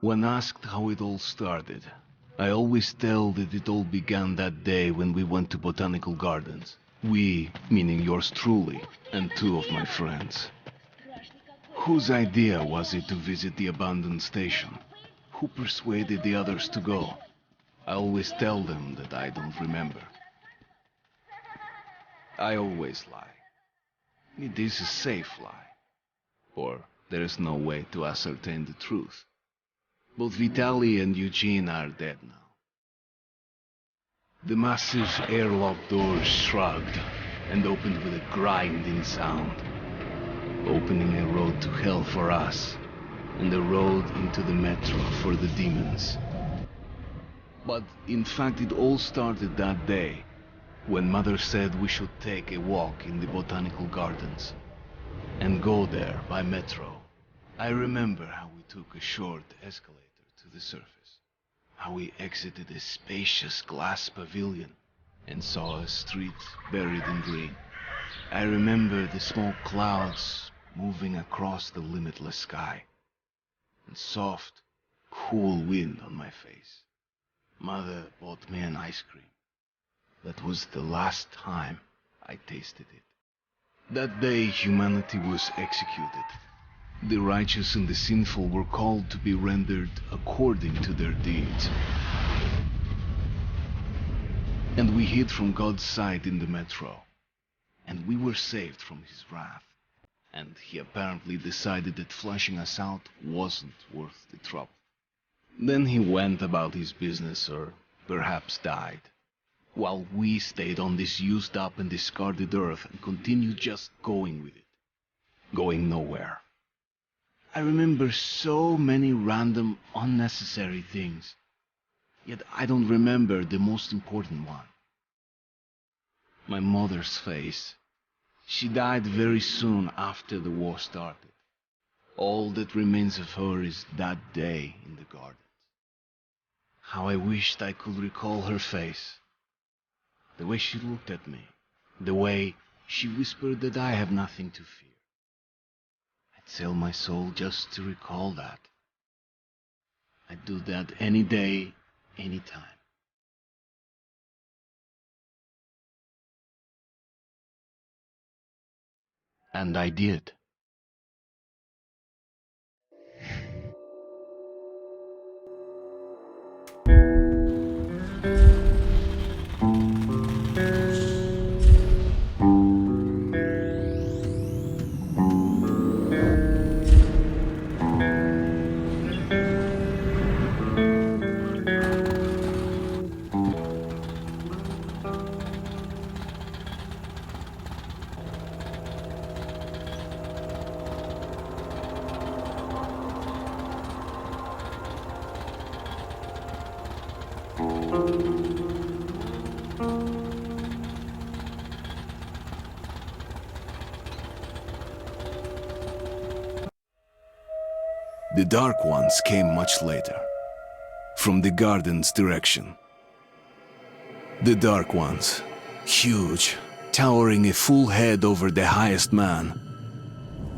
When asked how it all started, I always tell that it all began that day when we went to botanical gardens. We, meaning yours truly, and two of my friends. Whose idea was it to visit the abandoned station? Who persuaded the others to go? I always tell them that I don't remember. I always lie. It is a safe lie. Or there is no way to ascertain the truth. Both Vitaly and Eugene are dead now. The massive airlock doors shrugged and opened with a grinding sound, opening a road to hell for us and a road into the metro for the demons. But in fact it all started that day when Mother said we should take a walk in the botanical gardens and go there by metro. I remember how we took a short escalator to the surface, how we exited a spacious glass pavilion and saw a street buried in green. I remember the smoke clouds moving across the limitless sky, and soft, cool wind on my face. Mother bought me an ice cream. That was the last time I tasted it. That day humanity was executed. The righteous and the sinful were called to be rendered according to their deeds. And we hid from God's sight in the metro. And we were saved from his wrath. And he apparently decided that flushing us out wasn't worth the trouble. Then he went about his business, or perhaps died, while we stayed on this used up and discarded earth and continued just going with it. Going nowhere. I remember so many random, unnecessary things, yet I don't remember the most important one. My mother's face. She died very soon after the war started. All that remains of her is that day in the gardens. How I wished I could recall her face. The way she looked at me. The way she whispered that I have nothing to fear. I'd sell my soul just to recall that. I'd do that any day, any time. And I did. The Dark Ones came much later, from the garden's direction. The Dark Ones, huge, towering a full head over the highest man.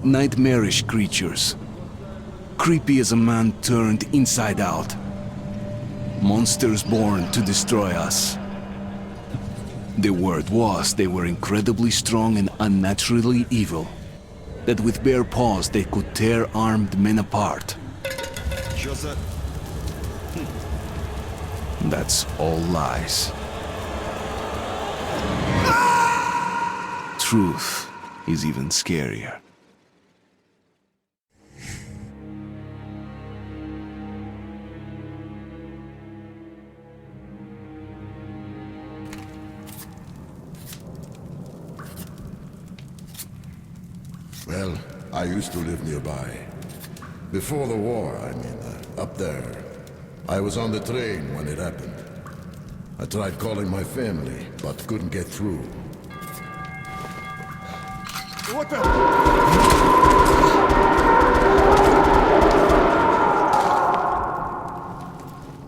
Nightmarish creatures, creepy as a man turned inside out. Monsters born to destroy us. The word was they were incredibly strong and unnaturally evil. That with bare paws they could tear armed men apart. That's all lies. Truth is even scarier. Well, I used to live nearby. Before the war, I mean, up there. I was on the train when it happened. I tried calling my family, but couldn't get through. What the?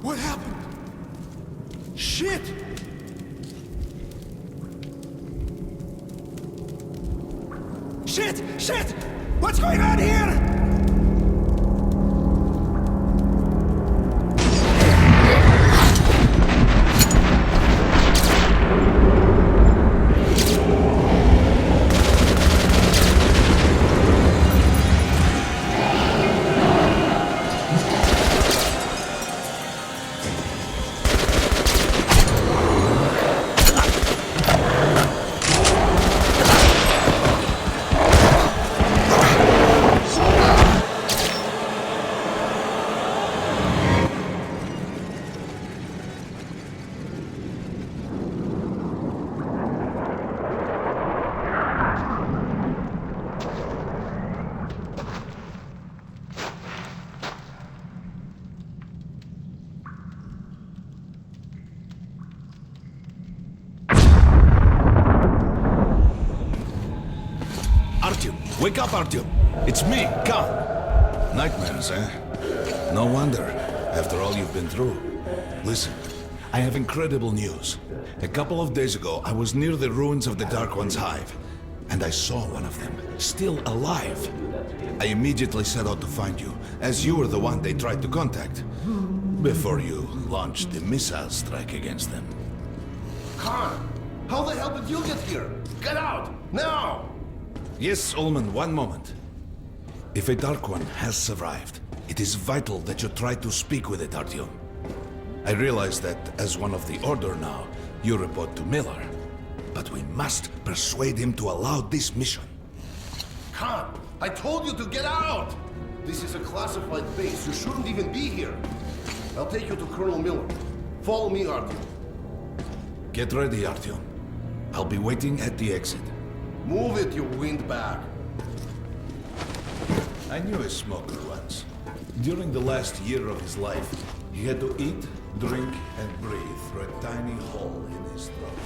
What happened? Shit! Shit! Shit! What's going on here? Wake up, Artyom! It's me, Khan! Nightmares, eh? No wonder, after all you've been through. Listen, I have incredible news. A couple of days ago, I was near the ruins of the Dark One's hive, and I saw one of them, still alive. I immediately set out to find you, as you were the one they tried to contact, before you launched the missile strike against them. Khan, how the hell did you get here? Get out, now! Yes, Ullman, one moment. If a Dark One has survived, it is vital that you try to speak with it, Artyom. I realize that, as one of the Order now, you report to Miller. But we must persuade him to allow this mission. Khan, I told you to get out! This is a classified base. You shouldn't even be here. I'll take you to Colonel Miller. Follow me, Artyom. Get ready, Artyom. I'll be waiting at the exit. Move it, you windbag. I knew a smoker once. During the last year of his life, he had to eat, drink, and breathe through a tiny hole in his throat.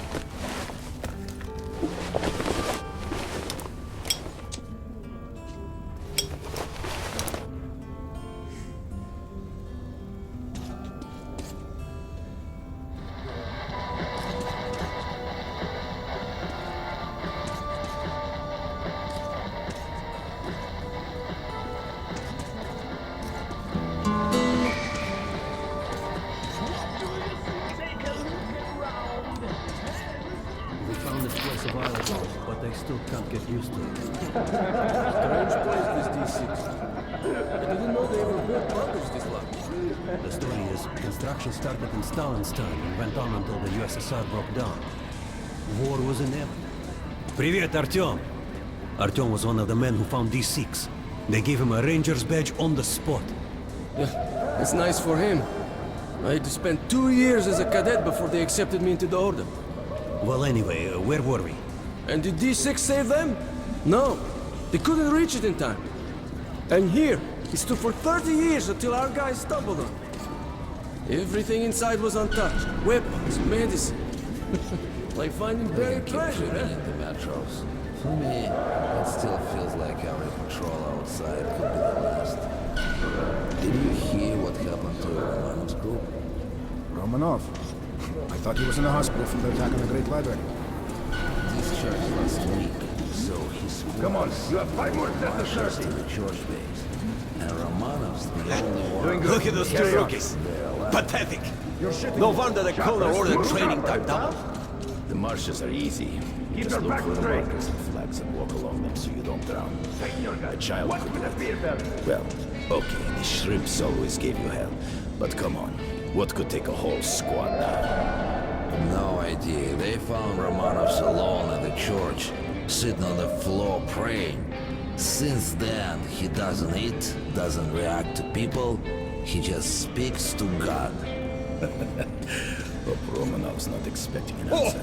Still can't get used to it. Strange place, this D6. I didn't know they ever built bunkers this large. The story is, construction started in Stalin's time and went on until the USSR broke down. War was inevitable. Привет, Artyom! Artyom was one of the men who found D6. They gave him a ranger's badge on the spot. Yeah, it's nice for him. I had to spend 2 years as a cadet before they accepted me into the Order. Well, anyway, where were we? And did D6 save them? No. They couldn't reach it in time. And here, it stood for 30 years until our guys stumbled on it. Everything inside was untouched. Weapons, medicine. Like finding buried treasure, eh? The metros. For me, it still feels like every patrol outside could be the last. Did you hear what happened to Romanov's group? Romanov? I thought he was in the hospital from the attack on the Great Library. Discharged last week, so he's... Come on, you have 5 more deaths to the church base. And Romanov's the only one... Look at those two rookies! Pathetic! No wonder the colonel ordered training time double. The marshes are easy. Just look for the markers and flags and walk along them so you don't drown. A child could do it. Well, okay, the shrimps always gave you hell. But come on, what could take a whole squad down? No idea. They found Romanovs alone in the church, sitting on the floor praying. Since then, he doesn't eat, doesn't react to people, he just speaks to God. Hope Romanov's not expecting an answer.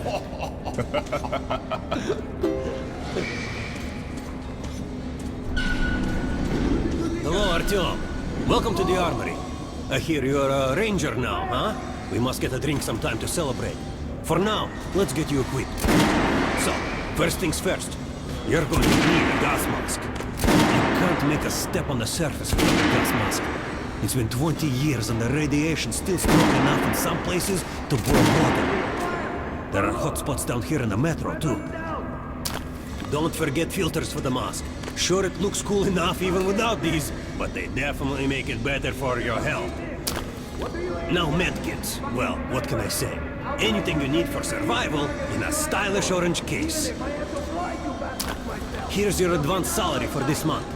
Hello, Artyom. Welcome to the armory. I hear you're a ranger now, huh? We must get a drink sometime to celebrate. For now, let's get you equipped. So, first things first. You're going to need a gas mask. You can't make a step on the surface without a gas mask. It's been 20 years and the radiation's still strong enough in some places to boil water. There are hot spots down here in the metro, too. Don't forget filters for the mask. Sure, it looks cool enough even without these, but they definitely make it better for your health. Now medkits. Well, what can I say? Anything you need for survival in a stylish orange case. Here's your advance salary for this month.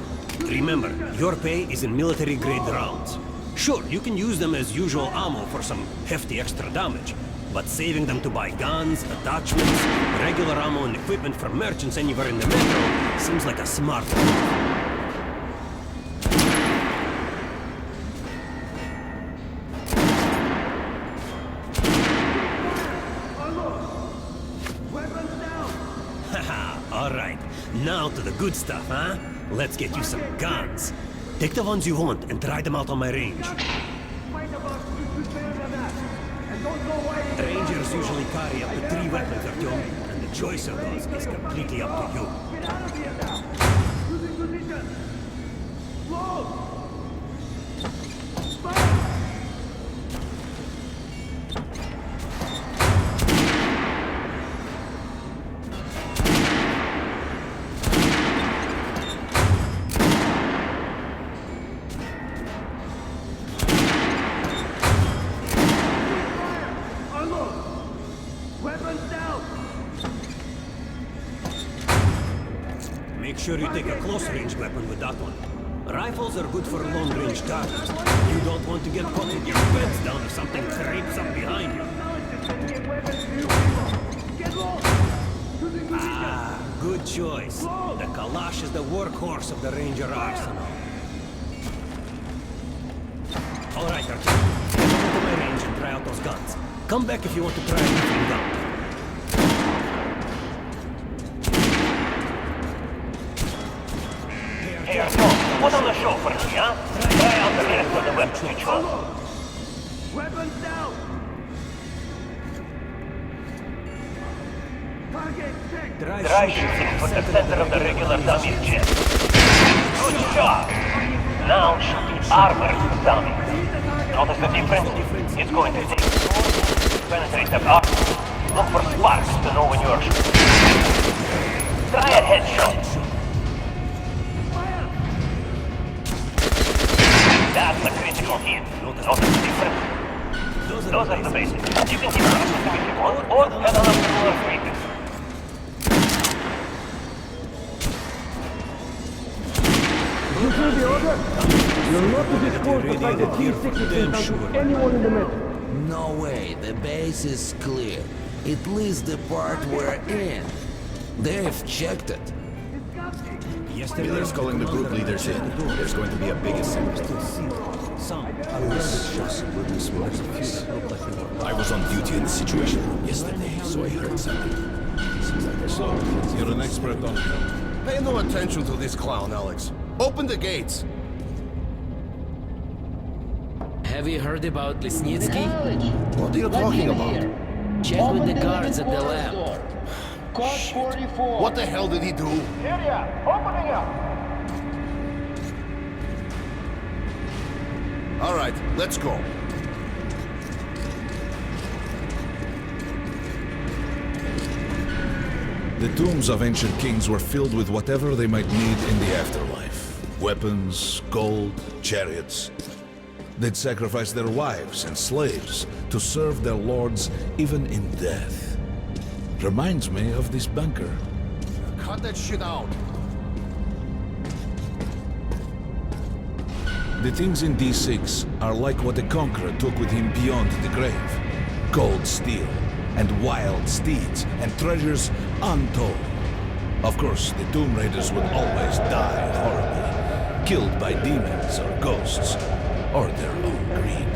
Remember, your pay is in military-grade rounds. Sure, you can use them as usual ammo for some hefty extra damage, but saving them to buy guns, attachments, regular ammo and equipment from merchants anywhere in the metro seems like a smart move. Alright, now to the good stuff, huh? Let's get you some guns. Take the ones you want and try them out on my range. Rangers usually carry up to 3 weapons, Artyom, and the choice of those is completely up to you. Make sure you take a close-range weapon with that one. Rifles are good for long-range targets. You don't want to get caught with your pants down if something creeps up behind you. Ah, good choice. The Kalash is the workhorse of the Ranger arsenal. All right, Artyom. Get over to my range and try out those guns. Come back if you want to try a different gun. Here, so, put on the show for me, huh? Try out the rest of the weapons you chose. Weapons down! Target check! Dry shooting for the center of the regular dummy's chest. Good shot! Now shoot the armor dummy. Notice the difference? It's going to take to penetrate the armor. Look for sparks to know when you are shooting. Try a headshot. That's the critical hit. Notice the difference? Those are the basics. You can keep practicing if you want, or head on up to our weakness. You hear the order? You're not to disclose the fact that T6 is sent to anyone in the metro. No way, the base is clear. At least the part we're in. They've checked it. Miller's calling the group leaders in. There's going to be a big assembly. I was on duty in the situation room yesterday, so I heard something. Seems like they're slow. You're an expert on it. Pay no attention to this clown, Alex. Open the gates. Have you heard about Lesnitsky? What are you talking about? Check with the guards at the lab. Code 44. What the hell did he do? Area, opening up. All right, let's go. The tombs of ancient kings were filled with whatever they might need in the afterlife. Weapons, gold, chariots. They'd sacrifice their wives and slaves to serve their lords even in death. Reminds me of this bunker. Cut that shit out. The things in D6 are like what the Conqueror took with him beyond the grave. Gold steel, and wild steeds, and treasures untold. Of course, the Tomb Raiders would always die horribly, killed by demons or ghosts, or their own greed.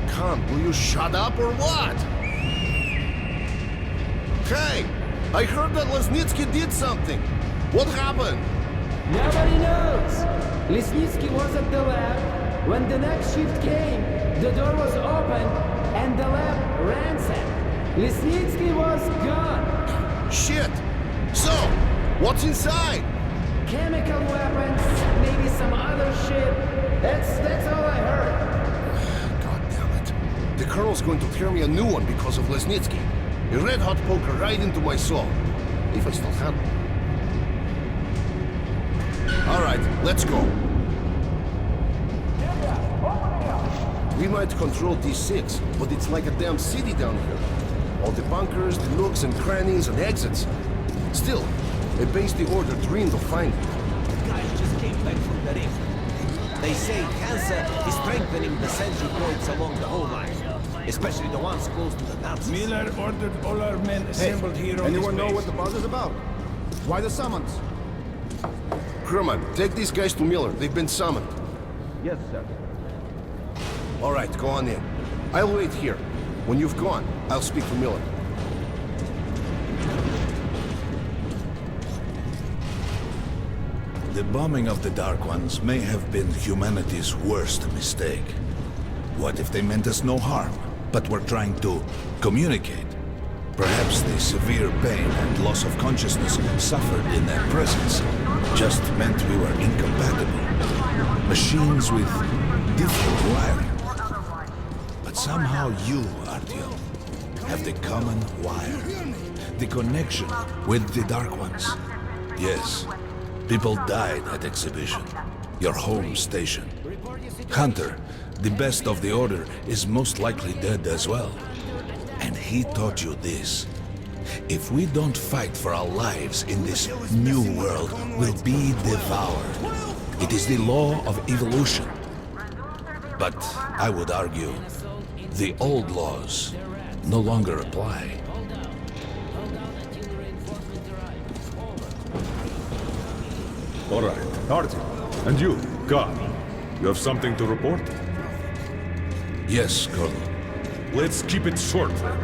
Khan, will you shut up or what? Hey! I heard that Lesnitsky did something! What happened? Nobody knows! Lesnitsky was at the lab. When the next shift came, the door was open and the lab ransacked. Lesnitsky was gone! Shit! So, what's inside? Chemical weapons, maybe some other shit. That's all I heard. God damn it. The Colonel's going to tear me a new one because of Lesnitsky. A red-hot poker right into my soul. If I still have one. All right, let's go. We might control D6, but it's like a damn city down here. All the bunkers, the nooks and crannies and exits. Still, a base the Order dreamed of finding. Guys just came back from the rift. They say Hansa is strengthening the sentry points along the whole line. Especially the ones close to the Nazis. Miller ordered all our men assembled here on anyone this know what the buzz is about? Why the summons? Crewman, take these guys to Miller. They've been summoned. Yes, sir. All right, go on in. I'll wait here. When you've gone, I'll speak to Miller. The bombing of the Dark Ones may have been humanity's worst mistake. What if they meant us no harm, but were trying to communicate? Perhaps the severe pain and loss of consciousness suffered in their presence just meant we were incompatible. Machines with different wiring. But somehow you, Artyom, have the common wire. The connection with the Dark Ones. Yes, people died at Exhibition, your home station. Hunter, the best of the Order, is most likely dead as well. And he taught you this. If we don't fight for our lives in this new world, we'll be devoured. It is the law of evolution. But I would argue, the old laws no longer apply. All right, Artyom, and you, God, you have something to report? Yes, Colonel. Let's keep it short, then.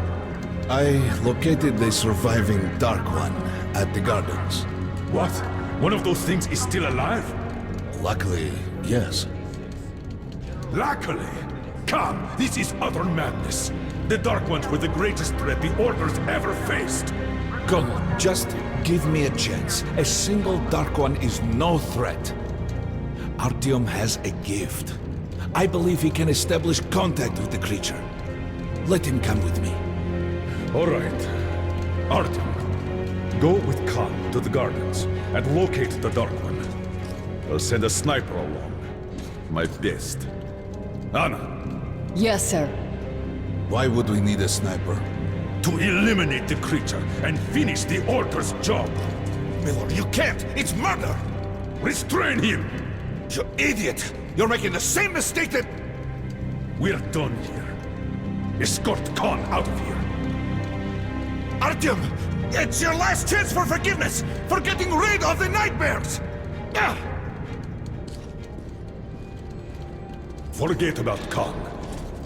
I located the surviving Dark One at the gardens. What? One of those things is still alive? Luckily, yes. Luckily? Come, this is utter madness. The Dark Ones were the greatest threat the Order's ever faced. Colonel, just give me a chance. A single Dark One is no threat. Artyom has a gift. I believe he can establish contact with the creature. Let him come with me. All right. Artyom, go with Khan to the gardens and locate the Dark One. I'll send a sniper along. My best. Anna. Yes, sir. Why would we need a sniper? To eliminate the creature and finish the Order's job. Miller, you can't! It's murder! Restrain him! You idiot! You're making the same mistake that... We're done here. Escort Khan out of here. Artyom! It's your last chance for forgiveness! For getting rid of the nightmares! Forget about Khan.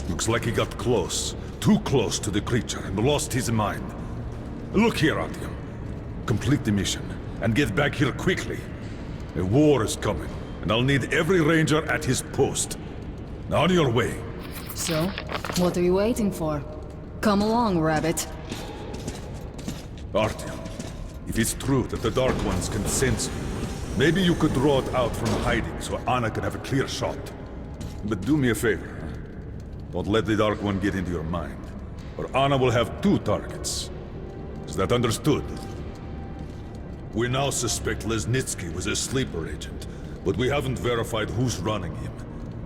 Looks like he got close. Too close to the creature and lost his mind. Look here, Artyom. Complete the mission and get back here quickly. A war is coming, and I'll need every ranger at his post. Now on your way. So, what are you waiting for? Come along, Rabbit. Artyom, if it's true that the Dark Ones can sense you, maybe you could draw it out from hiding so Anna can have a clear shot. But do me a favor. Don't let the Dark One get into your mind, or Anna will have 2 targets. Is that understood? We now suspect Lesnitsky was a sleeper agent, but we haven't verified who's running him.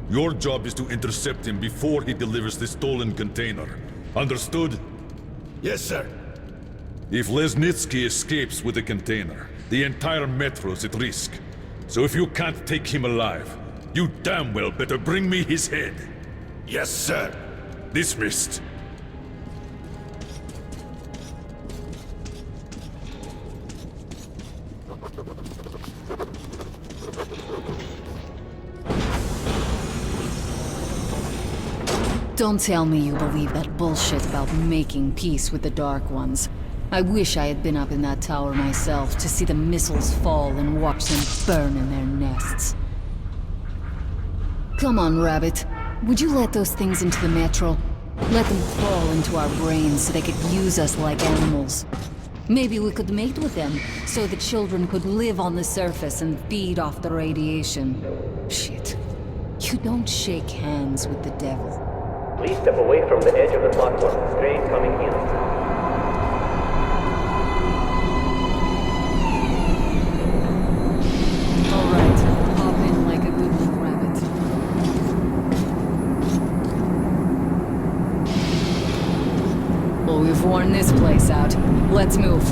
Your job is to intercept him before he delivers the stolen container. Understood? Yes, sir. If Lesnitsky escapes with the container, the entire metro's at risk. So if you can't take him alive, you damn well better bring me his head. Yes, sir. Dismissed. Don't tell me you believe that bullshit about making peace with the Dark Ones. I wish I had been up in that tower myself to see the missiles fall and watch them burn in their nests. Come on, Rabbit. Would you let those things into the metro? Let them crawl into our brains so they could use us like animals. Maybe we could mate with them, so the children could live on the surface and feed off the radiation. Shit. You don't shake hands with the devil. Please step away from the edge of the platform. Train coming in. Alright, hop in like a good little rabbit. Well, we've worn this place out. Let's move.